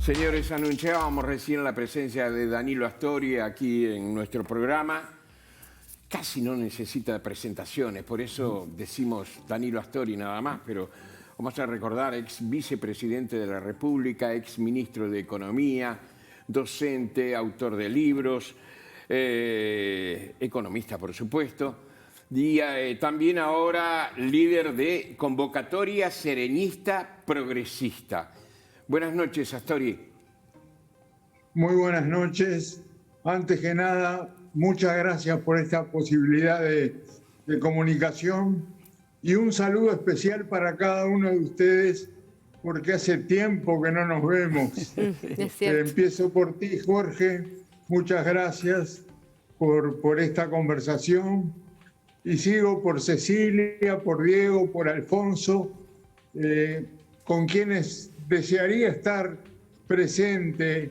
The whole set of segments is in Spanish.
Señores, anunciábamos recién la presencia de Danilo Astori aquí en nuestro programa. Casi no necesita presentaciones, por eso decimos Danilo Astori nada más, pero vamos a recordar, ex vicepresidente de la República, ex ministro de Economía, docente, autor de libros, economista, por supuesto, y también ahora líder de Convocatoria Serenista Progresista. Buenas noches, Astori. Muy buenas noches. Antes que nada, muchas gracias por esta posibilidad de comunicación y un saludo especial para cada uno de ustedes, porque hace tiempo que no nos vemos. Empiezo por ti, Jorge. Muchas gracias por esta conversación. Y sigo por Cecilia, por Diego, por Alfonso, con quienes desearía estar presente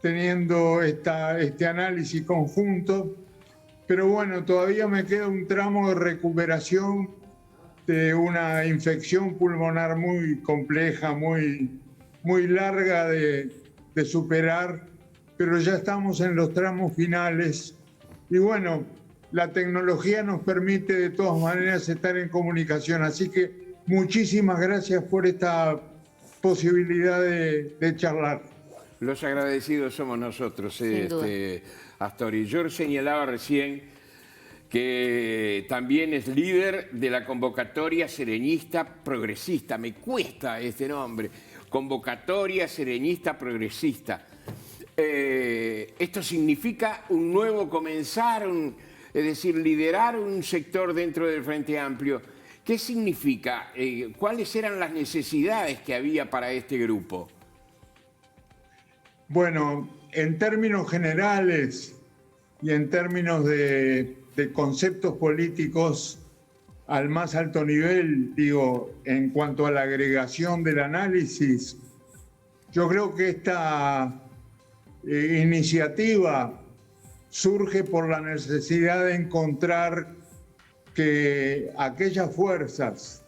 teniendo este análisis conjunto, pero bueno, todavía me queda un tramo de recuperación de una infección pulmonar muy compleja, muy larga de superar, pero ya estamos en los tramos finales y bueno, la tecnología nos permite de todas maneras estar en comunicación, así que muchísimas gracias por esta posibilidad de charlar. Los agradecidos somos nosotros, Astori. Yo señalaba recién que también es líder de la Convocatoria Serenista Progresista. Me cuesta este nombre, Convocatoria Serenista Progresista. Esto significa un nuevo comenzar, es decir, liderar un sector dentro del Frente Amplio. ¿Qué significa? ¿Cuáles eran las necesidades que había para este grupo? Bueno, en términos generales y en términos de conceptos políticos al más alto nivel, digo, en cuanto a la agregación del análisis, yo creo que esta iniciativa surge por la necesidad de encontrar que aquellas fuerzas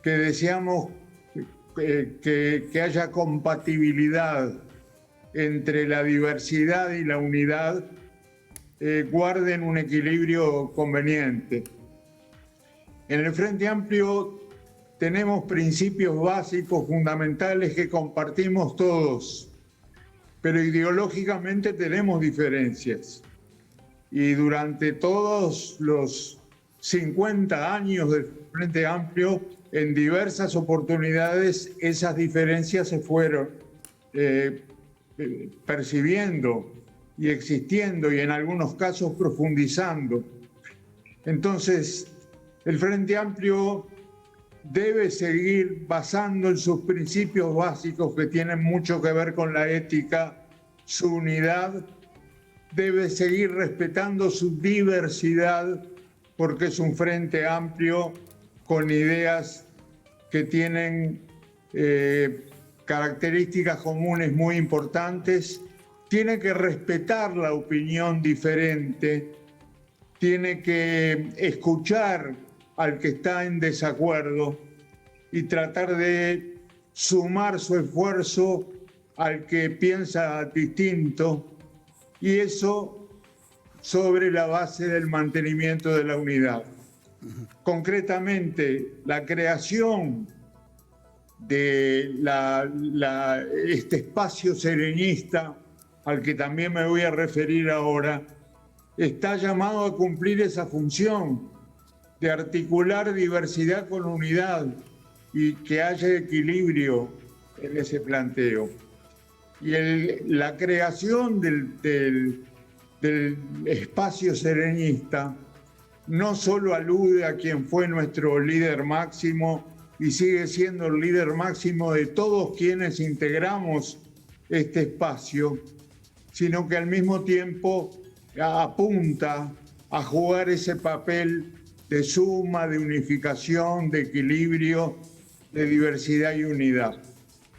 que deseamos que haya compatibilidad entre la diversidad y la unidad guarden un equilibrio conveniente. En el Frente Amplio tenemos principios básicos, fundamentales que compartimos todos, pero ideológicamente tenemos diferencias. Y durante todos los 50 años del Frente Amplio, en diversas oportunidades esas diferencias se fueron percibiendo y existiendo y en algunos casos profundizando. Entonces, el Frente Amplio debe seguir basando en sus principios básicos que tienen mucho que ver con la ética, su unidad, debe seguir respetando su diversidad porque es un Frente Amplio con ideas que tienen características comunes muy importantes, tiene que respetar la opinión diferente, tiene que escuchar al que está en desacuerdo y tratar de sumar su esfuerzo al que piensa distinto, y eso sobre la base del mantenimiento de la unidad. Concretamente, la creación de este espacio serenista, al que también me voy a referir ahora, está llamado a cumplir esa función de articular diversidad con unidad y que haya equilibrio en ese planteo. Y la creación del espacio serenista no solo alude a quien fue nuestro líder máximo y sigue siendo el líder máximo de todos quienes integramos este espacio, sino que al mismo tiempo apunta a jugar ese papel de suma, de unificación, de equilibrio, de diversidad y unidad.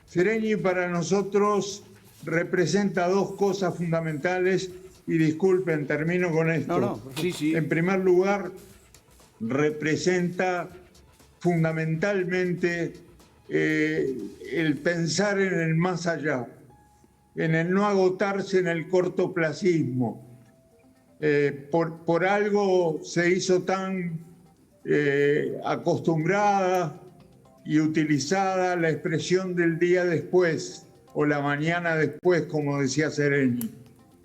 Sereñi para nosotros representa dos cosas fundamentales y disculpen, termino con esto. Sí. En primer lugar, representa fundamentalmente el pensar en el más allá, en el no agotarse en el cortoplacismo. Por algo se hizo tan acostumbrada y utilizada la expresión del día después o la mañana después, como decía Seregni.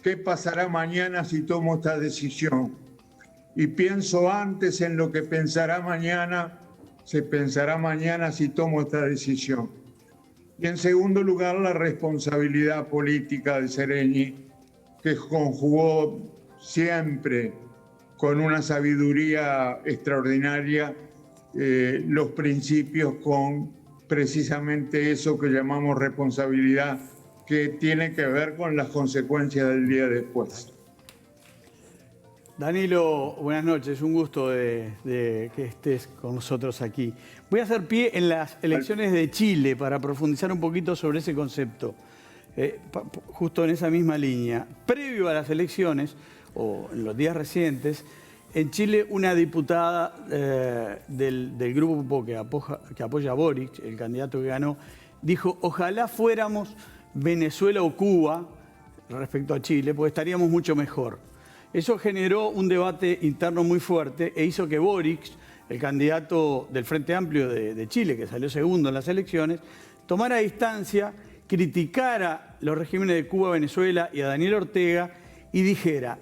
¿Qué pasará mañana si tomo esta decisión? Y pienso antes en lo que pensará mañana, se pensará mañana si tomo esta decisión. Y en segundo lugar, la responsabilidad política de Seregni, que conjugó siempre con una sabiduría extraordinaria los principios con precisamente eso que llamamos responsabilidad, que tiene que ver con las consecuencias del día después. Danilo, buenas noches, un gusto de que estés con nosotros aquí. Voy a hacer pie en las elecciones de Chile para profundizar un poquito sobre ese concepto, justo en esa misma línea. Previo a las elecciones, o en los días recientes, en Chile una diputada del grupo que apoya a Boric, el candidato que ganó, dijo: ojalá fuéramos Venezuela o Cuba respecto a Chile, porque estaríamos mucho mejor. Eso generó un debate interno muy fuerte e hizo que Boric, el candidato del Frente Amplio de Chile, que salió segundo en las elecciones, tomara distancia, criticara los regímenes de Cuba, Venezuela y a Daniel Ortega y dijera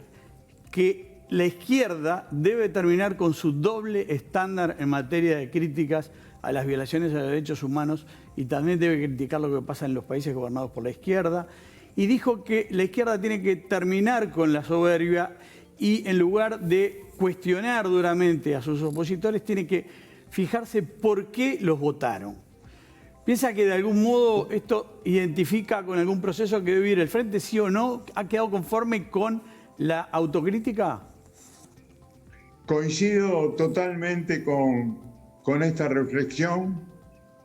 que la izquierda debe terminar con su doble estándar en materia de críticas a las violaciones de los derechos humanos y también debe criticar lo que pasa en los países gobernados por la izquierda. Y dijo que la izquierda tiene que terminar con la soberbia y en lugar de cuestionar duramente a sus opositores, tiene que fijarse por qué los votaron. ¿Piensa que de algún modo esto identifica con algún proceso que debe vivir el Frente, sí o no? ¿Ha quedado conforme con la autocrítica? Coincido totalmente con esta reflexión,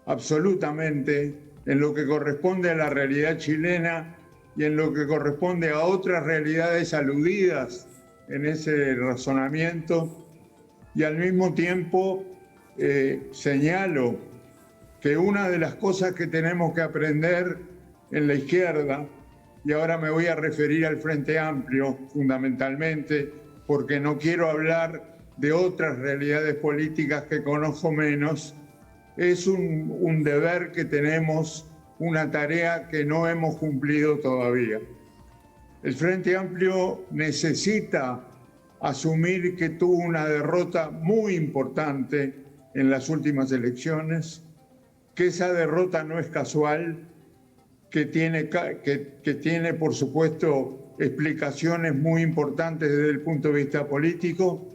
absolutamente, en lo que corresponde a la realidad chilena y en lo que corresponde a otras realidades aludidas en ese razonamiento. Y al mismo tiempo señalo que una de las cosas que tenemos que aprender en la izquierda, y ahora me voy a referir al Frente Amplio fundamentalmente, porque no quiero hablar de otras realidades políticas que conozco menos, es un deber que tenemos, una tarea que no hemos cumplido todavía. El Frente Amplio necesita asumir que tuvo una derrota muy importante en las últimas elecciones, que esa derrota no es casual, que tiene por supuesto explicaciones muy importantes desde el punto de vista político,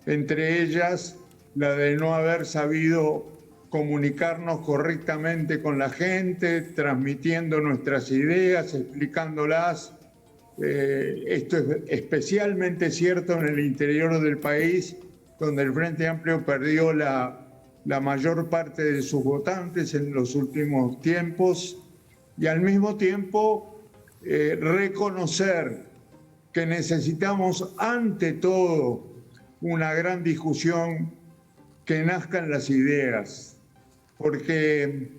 entre ellas la de no haber sabido comunicarnos correctamente con la gente, transmitiendo nuestras ideas, explicándolas. Esto es especialmente cierto en el interior del país, donde el Frente Amplio perdió la mayor parte de sus votantes en los últimos tiempos, y al mismo tiempo reconocer que necesitamos ante todo una gran discusión que nazcan las ideas, porque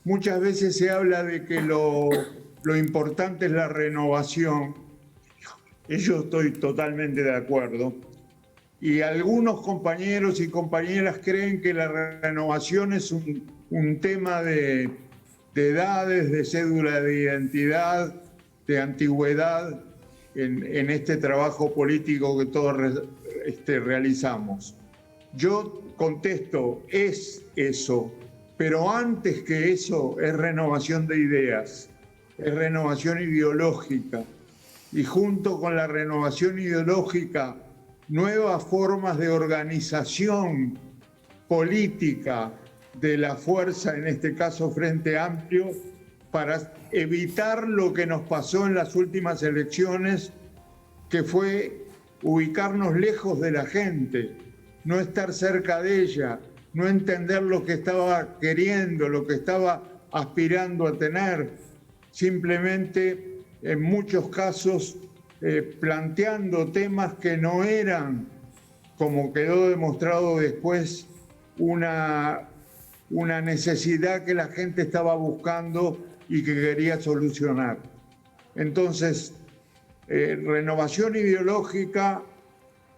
muchas veces se habla de que lo importante es la renovación, y yo estoy totalmente de acuerdo, y algunos compañeros y compañeras creen que la renovación es un tema de edades, de cédula de identidad, de antigüedad en este trabajo político que todos realizamos. Yo contesto, es eso, pero antes que eso es renovación de ideas, es renovación ideológica, y junto con la renovación ideológica, nuevas formas de organización política de la fuerza, en este caso Frente Amplio, para evitar lo que nos pasó en las últimas elecciones, que fue ubicarnos lejos de la gente, no estar cerca de ella, no entender lo que estaba queriendo, lo que estaba aspirando a tener, simplemente en muchos casos planteando temas que no eran, como quedó demostrado después, una necesidad que la gente estaba buscando y que quería solucionar. Entonces, renovación ideológica,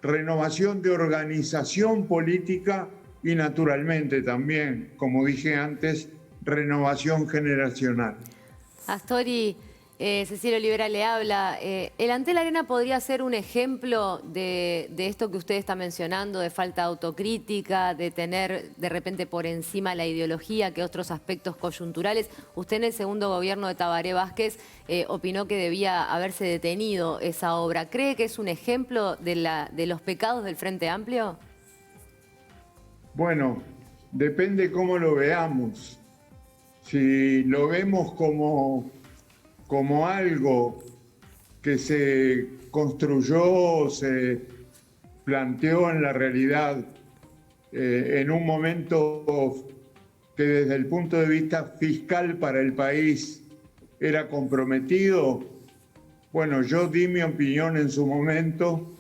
renovación de organización política y naturalmente también, como dije antes, renovación generacional. Astori, Cecilia Olivera le habla. ¿El Antel Arena podría ser un ejemplo de esto que usted está mencionando, de falta de autocrítica, de tener de repente por encima la ideología que otros aspectos coyunturales? Usted en el segundo gobierno de Tabaré Vázquez opinó que debía haberse detenido esa obra. ¿Cree que es un ejemplo de los pecados del Frente Amplio? Bueno, depende cómo lo veamos. Si lo vemos como algo que se construyó, se planteó en la realidad en un momento que desde el punto de vista fiscal para el país era comprometido, bueno, yo di mi opinión en su momento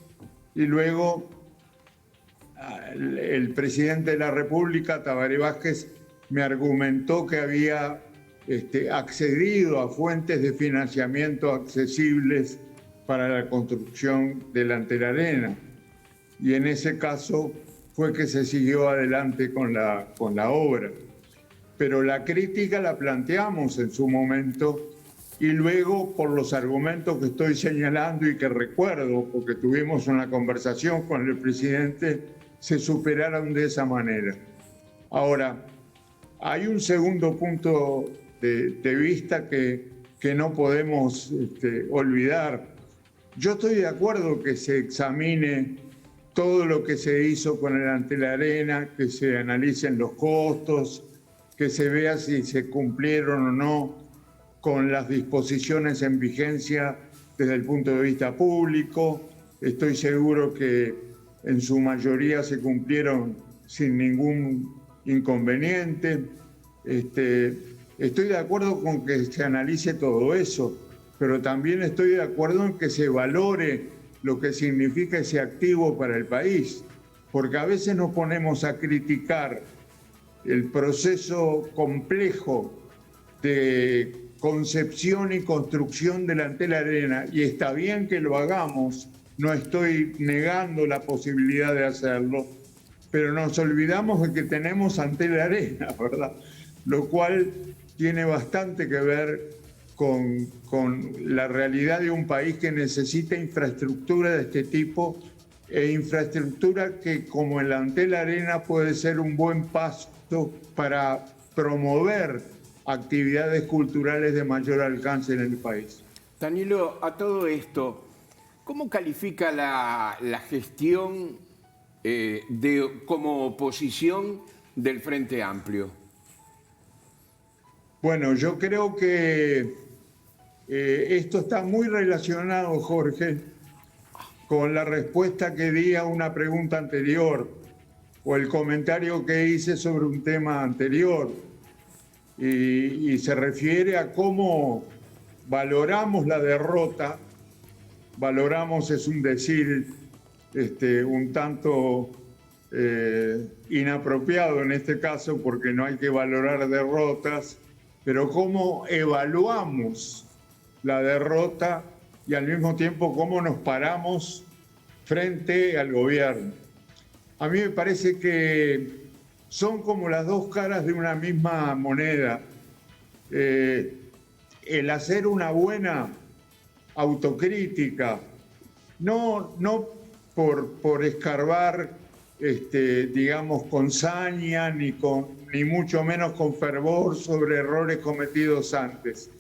y luego el presidente de la República, Tabaré Vázquez, me argumentó que había accedido a fuentes de financiamiento accesibles para la construcción del Antel Arena. Y en ese caso fue que se siguió adelante con la obra. Pero la crítica la planteamos en su momento y luego por los argumentos que estoy señalando y que recuerdo, porque tuvimos una conversación con el presidente, se superaron de esa manera. Ahora, hay un segundo punto de vista que no podemos olvidar. Yo estoy de acuerdo que se examine todo lo que se hizo con el Antel Arena, que se analicen los costos, que se vea si se cumplieron o no con las disposiciones en vigencia desde el punto de vista público. Estoy seguro que en su mayoría se cumplieron sin ningún inconveniente. Estoy de acuerdo con que se analice todo eso, pero también estoy de acuerdo en que se valore lo que significa ese activo para el país, porque a veces nos ponemos a criticar el proceso complejo de concepción y construcción del Antel Arena, y está bien que lo hagamos, no estoy negando la posibilidad de hacerlo, pero nos olvidamos de que tenemos Antel Arena, ¿verdad? Lo cual tiene bastante que ver con la realidad de un país que necesita infraestructura de este tipo e infraestructura que, como el Antel Arena, puede ser un buen paso para promover actividades culturales de mayor alcance en el país. Danilo, a todo esto, ¿cómo califica la gestión como oposición del Frente Amplio? Bueno, yo creo que esto está muy relacionado, Jorge, con la respuesta que di a una pregunta anterior o el comentario que hice sobre un tema anterior. Y se refiere a cómo valoramos la derrota. Valoramos es un decir un tanto inapropiado en este caso, porque no hay que valorar derrotas, pero cómo evaluamos la derrota y al mismo tiempo cómo nos paramos frente al gobierno. A mí me parece que son como las dos caras de una misma moneda. El hacer una buena autocrítica, no por escarbar, digamos, con saña, ni mucho menos con fervor sobre errores cometidos antes.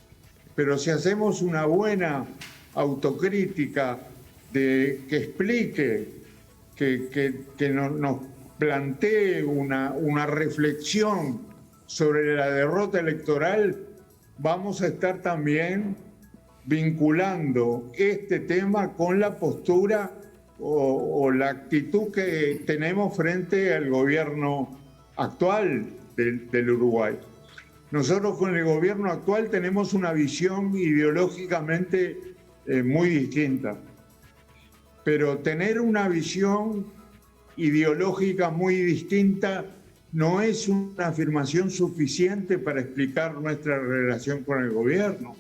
Pero si hacemos una buena autocrítica que explique, que nos plantee una reflexión sobre la derrota electoral, vamos a estar también vinculando este tema con la postura o la actitud que tenemos frente al gobierno actual del Uruguay. Nosotros con el gobierno actual tenemos una visión ideológicamente muy distinta, pero tener una visión ideológica muy distinta no es una afirmación suficiente para explicar nuestra relación con el gobierno.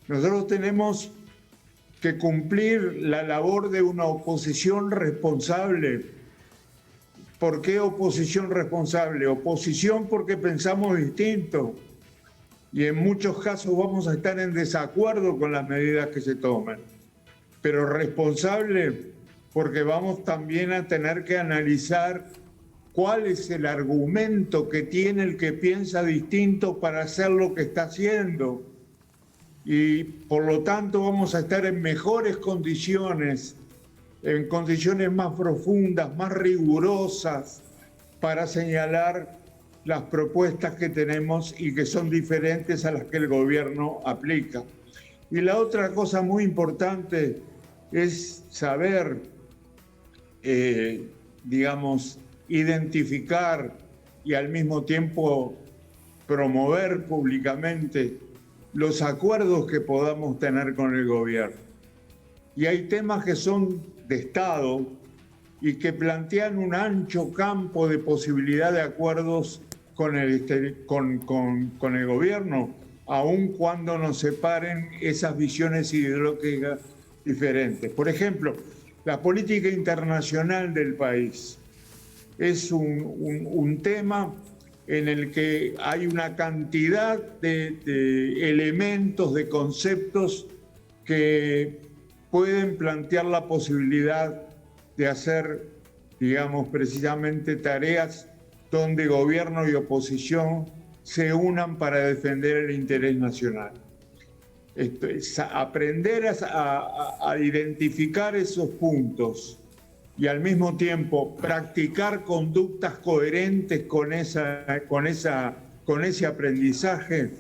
Nosotros tenemos que cumplir la labor de una oposición responsable. ¿Por qué oposición responsable? Oposición porque pensamos distinto y en muchos casos vamos a estar en desacuerdo con las medidas que se tomen. Pero responsable porque vamos también a tener que analizar cuál es el argumento que tiene el que piensa distinto para hacer lo que está haciendo. Y por lo tanto vamos a estar en mejores condiciones, en condiciones más profundas, más rigurosas, para señalar las propuestas que tenemos y que son diferentes a las que el gobierno aplica. Y la otra cosa muy importante es saber, identificar y al mismo tiempo promover públicamente los acuerdos que podamos tener con el gobierno. Y hay temas que son de Estado y que plantean un ancho campo de posibilidad de acuerdos con el gobierno, aun cuando nos separen esas visiones ideológicas diferentes. Por ejemplo, la política internacional del país es un tema en el que hay una cantidad de elementos, de conceptos que pueden plantear la posibilidad de hacer, precisamente tareas donde gobierno y oposición se unan para defender el interés nacional. Esto es aprender a identificar esos puntos y al mismo tiempo practicar conductas coherentes con ese aprendizaje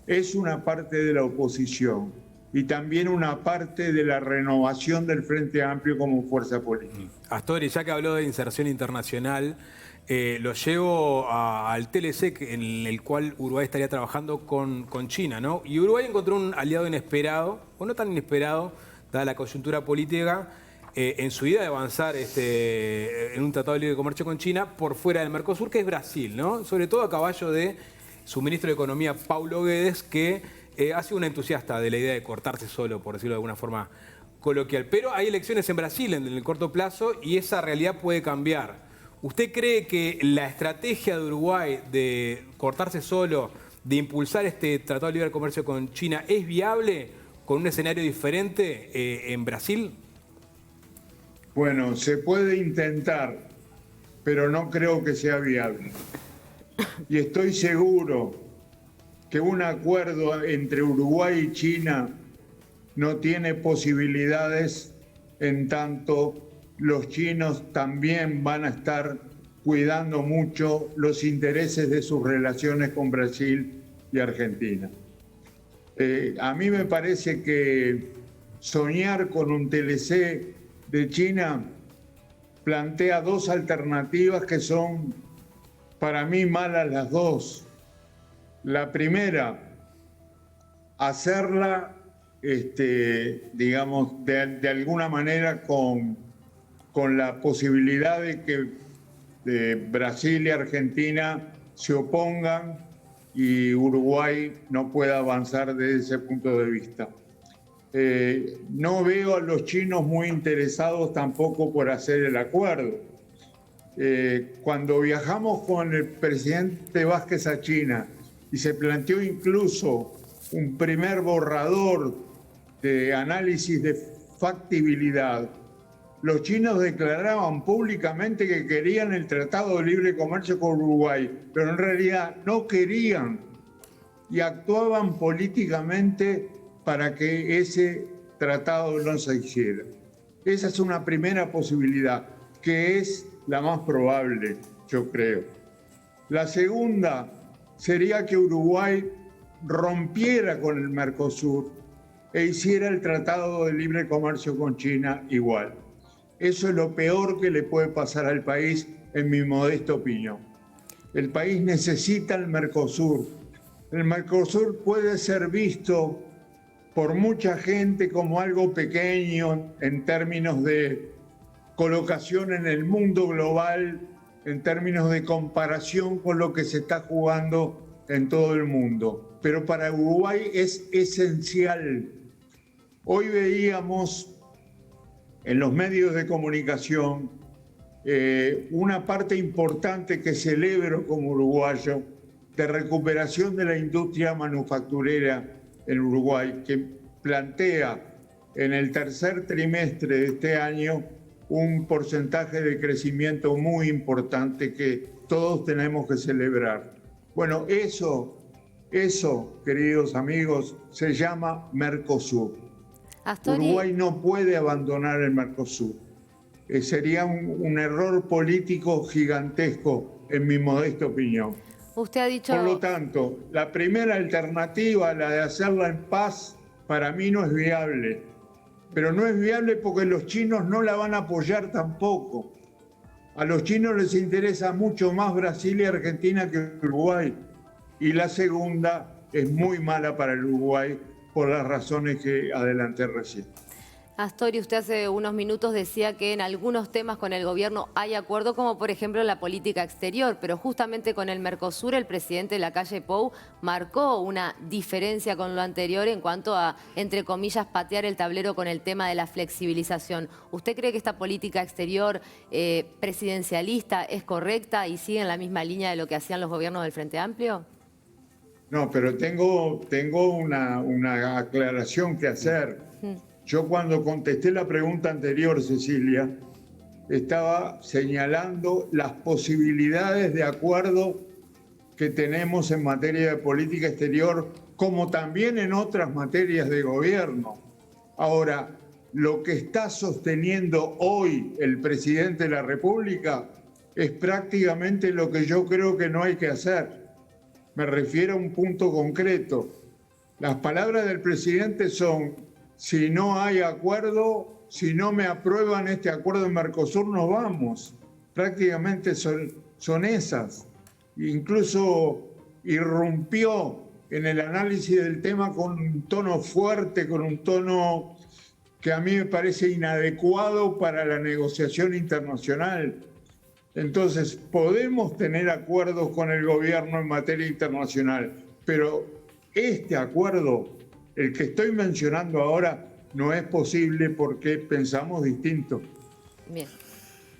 es una parte de la oposición y también una parte de la renovación del Frente Amplio como fuerza política. Astori, ya que habló de inserción internacional, lo llevo al TLC en el cual Uruguay estaría trabajando con China, ¿no? Y Uruguay encontró un aliado inesperado, o no tan inesperado, dada la coyuntura política, en su idea de avanzar en un tratado de libre comercio con China por fuera del Mercosur, que es Brasil, ¿no? Sobre todo a caballo de su ministro de Economía, Paulo Guedes, que ha sido un entusiasta de la idea de cortarse solo, por decirlo de alguna forma coloquial. Pero hay elecciones en Brasil en el corto plazo y esa realidad puede cambiar. ¿Usted cree que la estrategia de Uruguay de cortarse solo, de impulsar este tratado de libre comercio con China, es viable con un escenario diferente en Brasil? Bueno, se puede intentar, pero no creo que sea viable. Y estoy seguro que un acuerdo entre Uruguay y China no tiene posibilidades en tanto los chinos también van a estar cuidando mucho los intereses de sus relaciones con Brasil y Argentina. A mí me parece que soñar con un TLC de China plantea dos alternativas que son para mí malas las dos. La primera, hacerla, de alguna manera con la posibilidad de que Brasil y Argentina se opongan y Uruguay no pueda avanzar desde ese punto de vista. No veo a los chinos muy interesados tampoco por hacer el acuerdo. Cuando viajamos con el presidente Vázquez a China y se planteó incluso un primer borrador de análisis de factibilidad, los chinos declaraban públicamente que querían el Tratado de Libre Comercio con Uruguay, pero en realidad no querían y actuaban políticamente para que ese tratado no se hiciera. Esa es una primera posibilidad, que es la más probable, yo creo. La segunda sería que Uruguay rompiera con el Mercosur e hiciera el Tratado de Libre Comercio con China igual. Eso es lo peor que le puede pasar al país, en mi modesta opinión. El país necesita el Mercosur. El Mercosur puede ser visto por mucha gente como algo pequeño en términos de colocación en el mundo global, en términos de comparación con lo que se está jugando en todo el mundo, pero para Uruguay es esencial. Hoy veíamos en los medios de comunicación una parte importante que celebro como uruguayo de recuperación de la industria manufacturera en Uruguay, que plantea en el tercer trimestre de este año un porcentaje de crecimiento muy importante que todos tenemos que celebrar. Bueno, eso, queridos amigos, se llama Mercosur. Astori, Uruguay no puede abandonar el Mercosur. Sería un error político gigantesco, en mi modesta opinión. usted ha dicho... Por lo tanto, la primera alternativa, la de hacerla en paz, para mí no es viable. Pero no es viable porque los chinos no la van a apoyar tampoco. A los chinos les interesa mucho más Brasil y Argentina que Uruguay. Y la segunda es muy mala para el Uruguay por las razones que adelanté recién. Astori, usted hace unos minutos decía que en algunos temas con el gobierno hay acuerdo, como por ejemplo la política exterior, pero justamente con el Mercosur el presidente Lacalle Pou marcó una diferencia con lo anterior en cuanto a, entre comillas, patear el tablero con el tema de la flexibilización. ¿Usted cree que esta política exterior presidencialista es correcta y sigue en la misma línea de lo que hacían los gobiernos del Frente Amplio? No, pero tengo una aclaración que hacer. Yo cuando contesté la pregunta anterior, Cecilia, estaba señalando las posibilidades de acuerdo que tenemos en materia de política exterior, como también en otras materias de gobierno. Ahora, lo que está sosteniendo hoy el presidente de la República es prácticamente lo que yo creo que no hay que hacer. Me refiero a un punto concreto. Las palabras del presidente son: si no hay acuerdo, si no me aprueban este acuerdo en Mercosur, nos vamos. Prácticamente son esas. Incluso irrumpió en el análisis del tema con un tono fuerte, con un tono que a mí me parece inadecuado para la negociación internacional. Entonces, podemos tener acuerdos con el gobierno en materia internacional, pero este acuerdo, el que estoy mencionando ahora, no es posible porque pensamos distinto. Bien.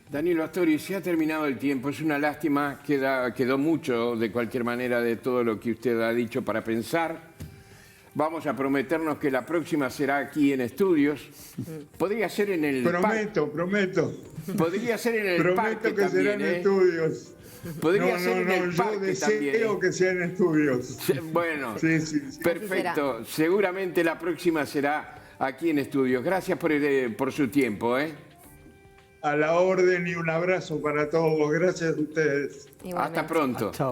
Danilo Astori, se ha terminado el tiempo. Es una lástima, quedó mucho de cualquier manera de todo lo que usted ha dicho para pensar. Vamos a prometernos que la próxima será aquí en estudios. Podría ser en el... Prometo. Podría ser en el parque que también, será en estudios. Podría ser en el parque también. Yo deseo que sea en estudios. Bueno, sí. Perfecto. Seguramente la próxima será aquí en estudios. Gracias por su tiempo. A la orden y un abrazo para todos. Gracias a ustedes. Igualmente. Hasta pronto. Chao.